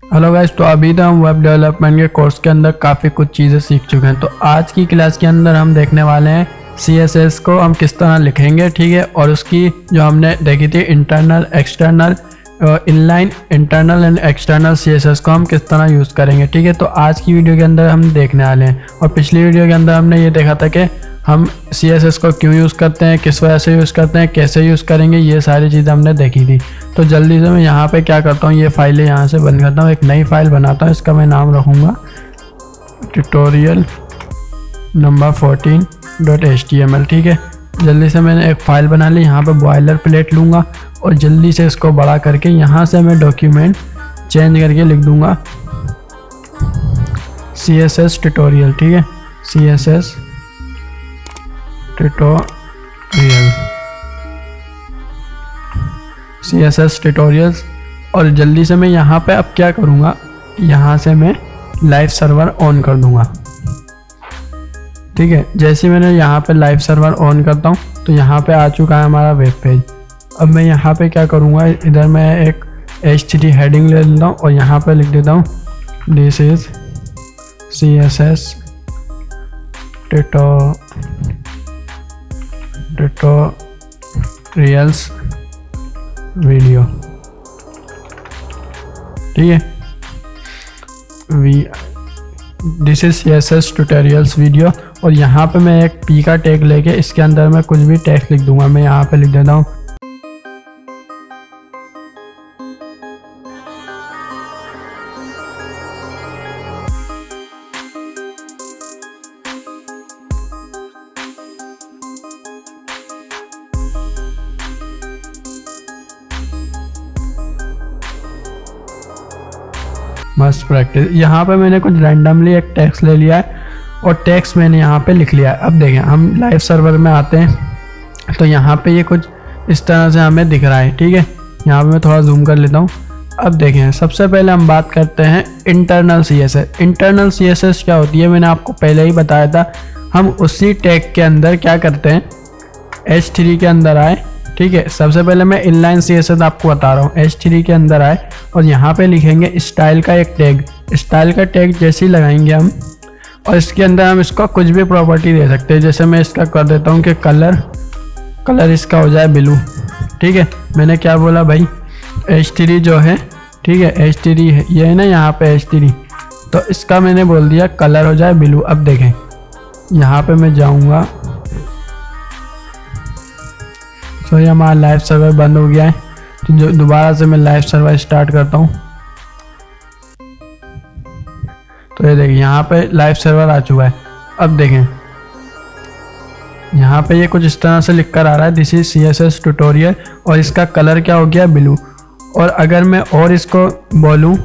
Hello guys, तो अभी तो हम वेब डेवलपमेंट के कोर्स के अंदर काफ़ी कुछ चीज़ें सीख चुके हैं। तो आज की क्लास के अंदर हम देखने वाले हैं CSS को हम किस तरह लिखेंगे, ठीक है। और उसकी जो हमने देखी थी internal external inline internal and external CSS को हम किस तरह यूज़ करेंगे, ठीक है। तो आज की वीडियो के अंदर हम देखने वाले हैं। और पिछली वीडियो के अंदर हमने ये देखा था कि हम CSS को क्यों यूज़ करते हैं, किस वजह से यूज़ करते हैं, कैसे यूज़ करेंगे, ये सारी चीज़ें हमने देखी थी। तो जल्दी से मैं यहाँ पे क्या करता हूँ, ये फाइलें यहाँ से बंद करता हूँ, एक नई फाइल बनाता हूँ। इसका मैं नाम रखूँगा ट्यूटोरियल नंबर 14.html, ठीक है। जल्दी से मैंने एक फ़ाइल बना ली। यहाँ पे बॉयलर प्लेट लूँगा और जल्दी से इसको बड़ा करके यहाँ से मैं डॉक्यूमेंट चेंज करके लिख दूँगा CSS ट्यूटोरियल, ठीक है। CSS tutorials. और जल्दी से मैं यहाँ पे अब क्या करूँगा, यहाँ से मैं लाइव सर्वर ऑन कर दूँगा, ठीक है। जैसे मैंने यहाँ पे लाइव सर्वर ऑन करता हूँ तो यहाँ पे आ चुका है हमारा वेब पेज। अब मैं यहाँ पे क्या करूँगा, इधर मैं एक HTTP हेडिंग ले लेता हूँ और यहाँ पे लिख देता हूँ this is CSS tutorials video, ठीक है। This is CSS tutorials video. और यहाँ पे मैं एक P का टैग लेके इसके अंदर मैं कुछ भी टेक्स्ट लिख दूंगा। मैं यहाँ पे लिख देता हूँ मस्त प्रैक्टिस। यहाँ पे मैंने कुछ रैंडमली एक टेक्स्ट ले लिया है और टेक्स्ट मैंने यहाँ पे लिख लिया है। अब देखें, हम लाइव सर्वर में आते हैं तो यहाँ पे ये कुछ इस तरह से हमें दिख रहा है, ठीक है। यहाँ पे मैं थोड़ा जूम कर लेता हूँ। अब देखें, सबसे पहले हम बात करते हैं इंटरनल CSS। इंटरनल CSS क्या होती है, मैंने आपको पहले ही बताया था। हम उसी टैग के अंदर क्या करते हैं, H3 के अंदर आए, ठीक है। सबसे पहले मैं इनलाइन CSS आपको बता रहा हूँ। H3 के अंदर आए और यहाँ पे लिखेंगे स्टाइल का एक टैग। स्टाइल का टैग जैसे ही लगाएंगे हम, और इसके अंदर हम इसको कुछ भी प्रॉपर्टी दे सकते हैं। जैसे मैं इसका कर देता हूँ कि कलर इसका हो जाए ब्लू, ठीक है। मैंने क्या बोला भाई, H3 जो है, ठीक है, H3 है, ये है ना यहाँ पे H3, तो इसका मैंने बोल दिया कलर हो जाए ब्लू। अब देखें, यहाँ पे मैं जाऊँगा, सॉरी हमारा लाइव सर्वर बंद हो गया है, तो जो दोबारा से मैं लाइव सर्वर स्टार्ट करता हूँ। तो ये देखिए, यहाँ पे लाइव सर्वर आ चुका है। अब देखें, यहाँ पे ये कुछ इस तरह से लिख कर आ रहा है दिस इज CSS ट्यूटोरियल, और इसका कलर क्या हो गया, ब्लू। और अगर मैं और इसको बोलूँ,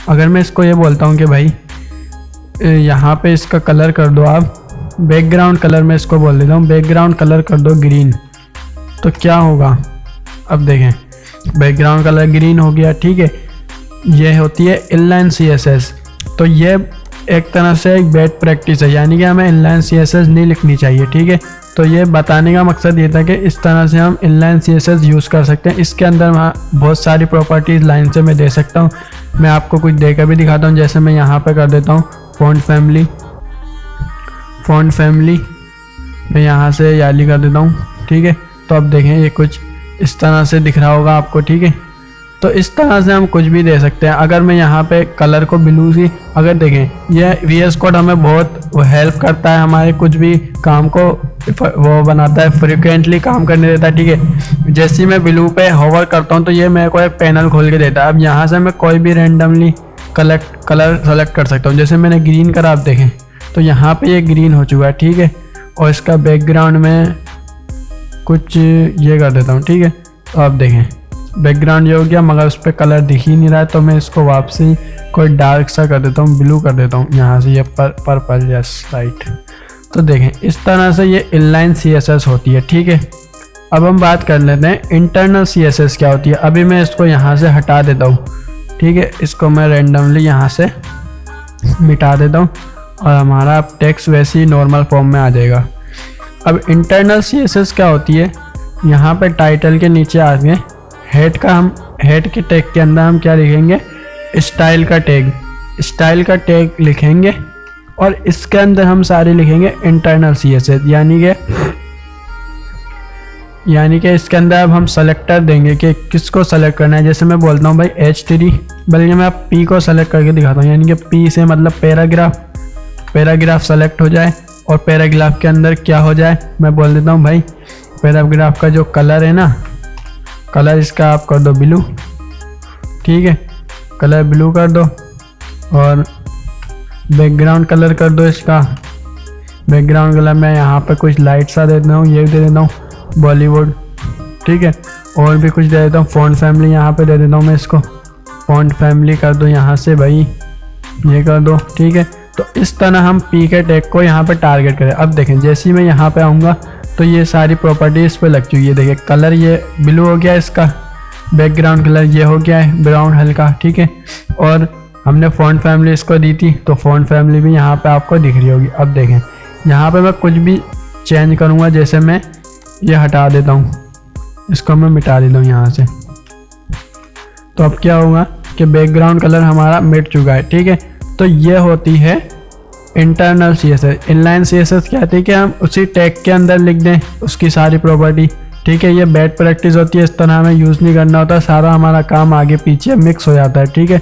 अगर मैं इसको ये बोलता हूँ कि भाई यहाँ पे इसका कलर कर दो आप, बैकग्राउंड कलर में इसको बोल देता हूँ बैकग्राउंड कलर कर दो ग्रीन, तो क्या होगा। अब देखें, बैकग्राउंड कलर ग्रीन हो गया, ठीक है। ये होती है इनलाइन CSS। तो ये एक तरह से एक बैड प्रैक्टिस है, यानी कि हमें इनलाइन CSS नहीं लिखनी चाहिए, ठीक है। तो ये बताने का मकसद ये था कि इस तरह से हम इनलाइन CSS यूज़ कर सकते हैं। इसके अंदर बहुत सारी प्रॉपर्टीज़ लाइन से मैं दे सकता हूँ। मैं आपको कुछ देकर भी दिखाता हूँ। जैसे मैं यहाँ पे कर देता हूँ फॉन्ट फैमिली मैं यहाँ से याली कर देता हूँ, ठीक है। तो अब देखें, ये कुछ इस तरह से दिख रहा होगा आपको, ठीक है। तो इस तरह से हम कुछ भी दे सकते हैं। अगर मैं यहाँ पे कलर को ब्लू सी, अगर देखें, ये VS कोड हमें बहुत हेल्प करता है, हमारे कुछ भी काम को वो बनाता है, फ्रिक्वेंटली काम करने देता है, ठीक है। जैसे ही मैं ब्लू पे होवर करता हूँ तो ये मेरे को एक पैनल खोल के देता है। अब यहाँ से मैं कोई भी रैंडमली कलर सेलेक्ट कर सकता हूँ। जैसे मैंने ग्रीन करा, आप देखें तो यहाँ पे ये ग्रीन हो चुका है, ठीक है। और इसका बैकग्राउंड में कुछ ये कर देता हूँ, ठीक है। तो आप देखें, बैकग्राउंड ये हो गया, मगर उस पर कलर दिख ही नहीं रहा है। तो मैं इसको वापसी कोई डार्क सा कर देता हूँ, ब्लू कर देता हूँ यहाँ से, ये पर्पल, यस राइट। तो देखें, इस तरह से ये इनलाइन CSS होती है, ठीक है। अब हम बात कर लेते हैं इंटरनल CSS क्या होती है। अभी मैं इसको यहाँ से हटा देता हूँ, ठीक है। इसको मैं रैंडमली यहाँ से मिटा देता हूँ और हमारा टेक्स्ट वैसे ही नॉर्मल फॉर्म में आ जाएगा। अब इंटरनल CSS क्या होती है, यहाँ पे टाइटल के नीचे आगे हेड के टैग के अंदर हम क्या लिखेंगे, स्टाइल का टैग लिखेंगे और इसके अंदर हम सारे लिखेंगे इंटरनल CSS, यानी कि इसके अंदर अब हम सेलेक्टर देंगे कि किसको सेलेक्ट करना है। जैसे मैं बोलता हूँ भाई H3, बल्कि मैं P को सेलेक्ट करके दिखाता हूँ, यानी कि P से मतलब पैराग्राफ सेलेक्ट हो जाए और पैराग्राफ के अंदर क्या हो जाए, मैं बोल देता हूँ भाई पैराग्राफ का जो कलर है ना, कलर इसका आप कर दो ब्लू, ठीक है, कलर ब्लू कर दो और बैकग्राउंड कलर कर दो इसका, बैकग्राउंड कलर मैं यहाँ पे कुछ लाइट सा दे देता हूँ, ये दे देता हूँ बॉलीवुड, ठीक है, और भी कुछ दे देता हूँ, फॉन्ट फैमिली यहाँ पे दे देता हूँ मैं इसको, फॉन्ट फैमिली कर दो यहाँ से भाई, ये कर दो, ठीक है। तो इस तरह हम P के टैग को यहाँ पे टारगेट करें। अब देखें जैसे ही मैं यहाँ पे आऊँगा तो ये सारी प्रॉपर्टीज़ पे लग चुकी है। देखिए कलर ये ब्लू हो गया, इसका बैकग्राउंड कलर ये हो गया है ब्राउन हल्का, ठीक है, और हमने फॉन्ट फैमिली इसको दी थी तो फॉन्ट फैमिली भी यहाँ पे आपको दिख रही होगी। अब देखें यहाँ पे मैं कुछ भी चेंज करूँगा, जैसे मैं ये हटा देता हूँ, इसको मैं मिटा देता हूँ यहाँ से, तो अब क्या होगा कि बैकग्राउंड कलर हमारा मिट चुका है, ठीक है। तो ये होती है इंटरनल CSS। इनलाइन CSS क्या है कि हम उसी टैग के अंदर लिख दें उसकी सारी प्रॉपर्टी, ठीक है। ये बैड प्रैक्टिस होती है, इस तरह हमें यूज़ नहीं करना होता, सारा हमारा काम आगे पीछे मिक्स हो जाता है, ठीक है,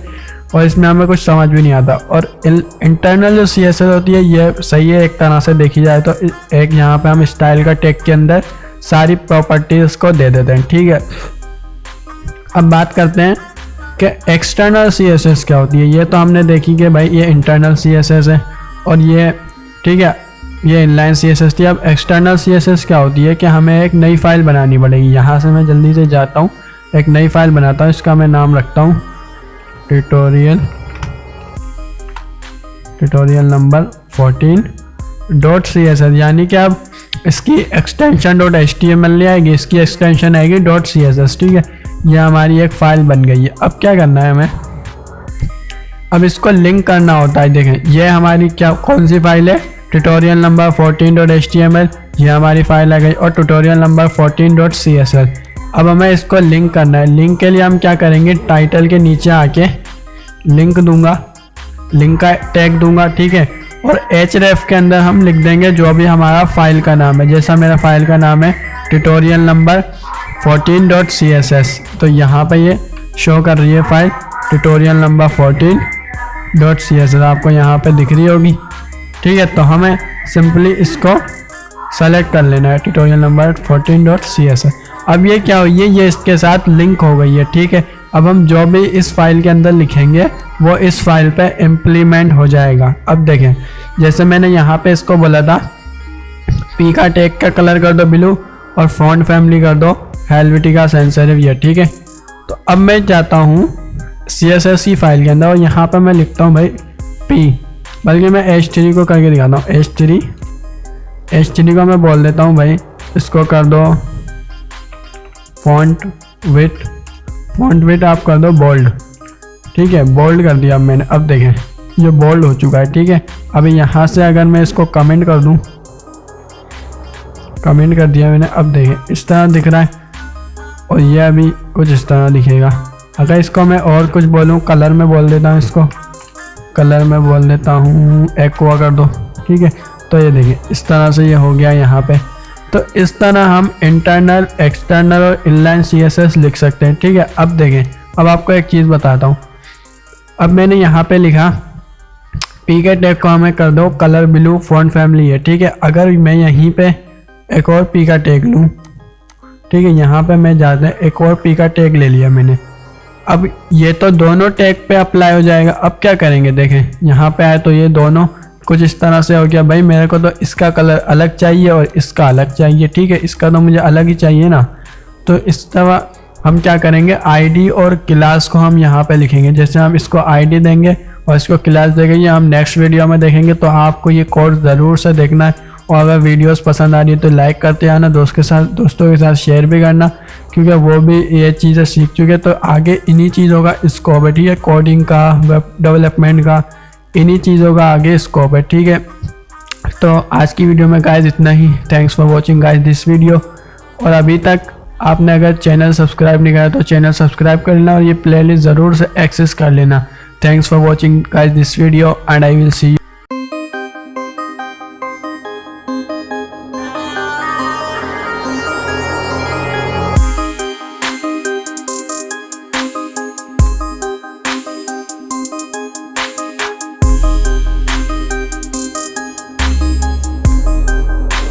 और इसमें हमें कुछ समझ भी नहीं आता। और इंटरनल जो CSS होती है ये सही है एक तरह से देखी जाए तो। एक यहाँ पे हम स्टाइल का टैग के अंदर सारी प्रॉपर्टीज़ को दे देते हैं, ठीक है। अब बात करते हैं कि एक्सटर्नल CSS क्या होती है। ये तो हमने देखी कि भाई ये इंटरनल CSS है और ये, ठीक है, ये इनलाइन CSS थी। अब एक्सटर्नल CSS क्या होती है कि हमें एक नई फाइल बनानी पड़ेगी। यहाँ से मैं जल्दी से जाता हूँ, एक नई फाइल बनाता हूँ, इसका मैं नाम रखता हूँ ट्यूटोरियल नंबर 14.css, यानी कि अब इसकी एक्सटेंशन .html नहीं आएगी, इसकी एक्सटेंशन आएगी .css, ठीक है। ये हमारी एक फ़ाइल बन गई है। अब क्या करना है हमें, अब इसको लिंक करना होता है। देखें ये हमारी क्या कौन सी फाइल है, ट्यूटोरियल नंबर 14.html, ये हमारी फाइल आ गई, और ट्यूटोरियल नंबर 14.css। अब हमें इसको लिंक करना है। लिंक के लिए हम क्या करेंगे, टाइटल के नीचे आके लिंक दूंगा, लिंक का टैग दूंगा, ठीक है, और href के अंदर हम लिख देंगे जो भी हमारा फाइल का नाम है। जैसा मेरा फाइल का नाम है ट्यूटोरियल नंबर 14.css, तो यहाँ पे ये शो कर रही है फाइल ट्यूटोरियल नंबर 14.css, आपको यहाँ पे दिख रही होगी, ठीक है। तो हमें सिंपली इसको सेलेक्ट कर लेना है ट्यूटोरियल नंबर 14.css। अब ये क्या हुई है, ये इसके साथ लिंक हो गई है, ठीक है। अब हम जो भी इस फाइल के अंदर लिखेंगे वो इस फाइल पे इम्प्लीमेंट हो जाएगा। अब देखें जैसे मैंने यहाँ पे इसको बोला था P का टैग का कलर कर दो ब्लू और फॉन्ट फैमिली कर दो हेल्वेटिका sans serif, ये ठीक है। तो अब मैं जाता हूँ CSS की फाइल के अंदर और यहाँ पर मैं लिखता हूँ भाई P, बल्कि मैं H3 को करके दिखाता हूँ। H3 को मैं बोल देता हूँ भाई इसको कर दो फॉन्ट विथ आप कर दो बोल्ड, ठीक है, बोल्ड कर दिया मैंने। अब देखें ये बोल्ड हो चुका है, ठीक है। अभी यहाँ से अगर मैं इसको कमेंट कर दूँ, कमेंट कर दिया मैंने, अब देखें इस तरह दिख रहा है और ये अभी कुछ इस तरह दिखेगा। अगर इसको मैं और कुछ बोलूँ, कलर में बोल देता हूँ, इसको कलर में बोल देता हूँ एक्वा कर दो, ठीक है। तो ये देखिए इस तरह से ये हो गया यहाँ पे। तो इस तरह हम इंटरनल, एक्सटर्नल और इनलाइन CSS लिख सकते हैं, ठीक है। अब देखें, अब आपको एक चीज़ बताता हूँ। अब मैंने यहाँ पे लिखा P के टैग को हमें कर दो कलर ब्लू फॉन्ट फैमिली है, ठीक है। अगर मैं यहीं पे एक और P का टैग लूँ, ठीक है, यहाँ पे मैं जाते एक और P का टैग ले लिया मैंने। अब ये तो दोनों टैग पे अप्लाई हो जाएगा। अब क्या करेंगे, देखें यहाँ पे आए तो ये दोनों कुछ इस तरह से हो गया। भाई मेरे को तो इसका कलर अलग चाहिए और इसका अलग चाहिए, ठीक है, इसका तो मुझे अलग ही चाहिए ना। तो इस तरह हम क्या करेंगे, आईडी और क्लास को हम यहाँ पे लिखेंगे। जैसे हम इसको आईडी देंगे और इसको क्लास देंगे, ये हम नेक्स्ट वीडियो में देखेंगे। तो आपको ये कोड ज़रूर से देखना है, और अगर वीडियोस पसंद आ रही है तो लाइक करते आना, दोस्तों के साथ शेयर भी करना, क्योंकि वो भी ये चीज़ें सीख चुके तो आगे इन्हीं चीज़ों का स्कोप है, ठीक है, कोडिंग का, वेब डेवलपमेंट का, इन्हीं चीज़ों का आगे स्कोप है, ठीक है। तो आज की वीडियो में गाइस इतना ही। Thanks for watching guys this video. और अभी तक आपने अगर चैनल सब्सक्राइब नहीं करा तो चैनल सब्सक्राइब कर लेना और ये प्लेलिस्ट ज़रूर से एक्सेस कर लेना। Thanks for watching guys this video and I will see you